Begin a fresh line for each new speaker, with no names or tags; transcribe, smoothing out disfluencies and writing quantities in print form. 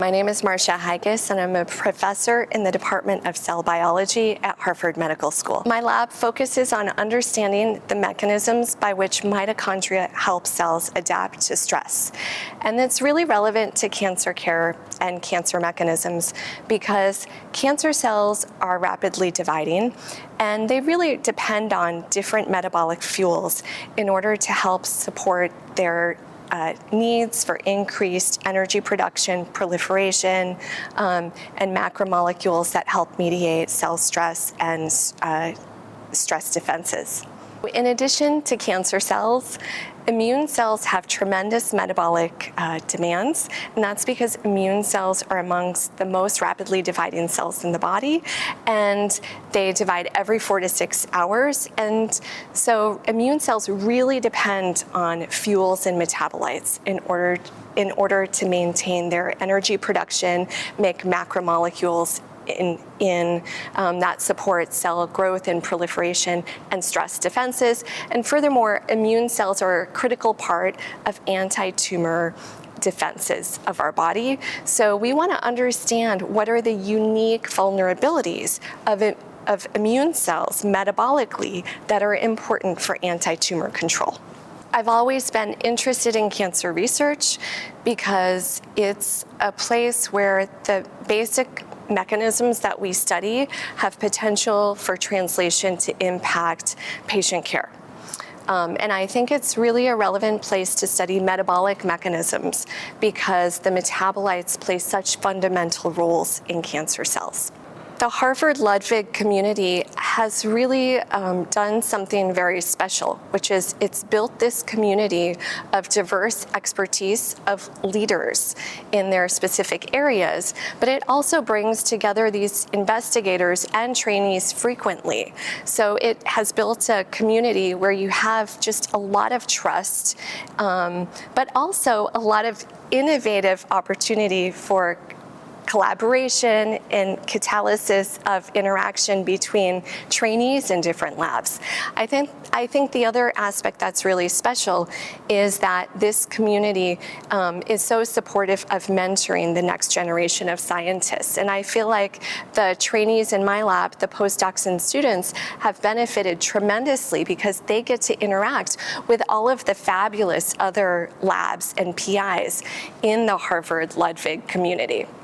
My name is Marcia Haigis, and I'm a professor in the Department of Cell Biology at Harvard Medical School. My lab focuses on understanding the mechanisms by which mitochondria help cells adapt to stress. And it's really relevant to cancer care and cancer mechanisms because cancer cells are rapidly dividing, and they really depend on different metabolic fuels in order to help support their needs for increased energy production, proliferation, and macromolecules that help mediate cell stress and stress defenses. In addition to cancer cells, immune cells have tremendous metabolic demands, and that's because immune cells are amongst the most rapidly dividing cells in the body, and they divide every 4 to 6 hours. And so immune cells really depend on fuels and metabolites in order to maintain their energy production, make macromolecules that support cell growth and proliferation and stress defenses. And furthermore, immune cells are a critical part of anti-tumor defenses of our body. So we want to understand what are the unique vulnerabilities of immune cells metabolically that are important for anti-tumor control. I've always been interested in cancer research because it's a place where the basic mechanisms that we study have potential for translation to impact patient care. And I think it's really a relevant place to study metabolic mechanisms because the metabolites play such fundamental roles in cancer cells. The Harvard Ludwig community has really done something very special, which is it's built this community of diverse expertise of leaders in their specific areas, but it also brings together these investigators and trainees frequently. So it has built a community where you have just a lot of trust, but also a lot of innovative opportunity for collaboration and catalysis of interaction between trainees in different labs. I think the other aspect that's really special is that this community is so supportive of mentoring the next generation of scientists. And I feel like the trainees in my lab, the postdocs and students, have benefited tremendously because they get to interact with all of the fabulous other labs and PIs in the Harvard Ludwig community.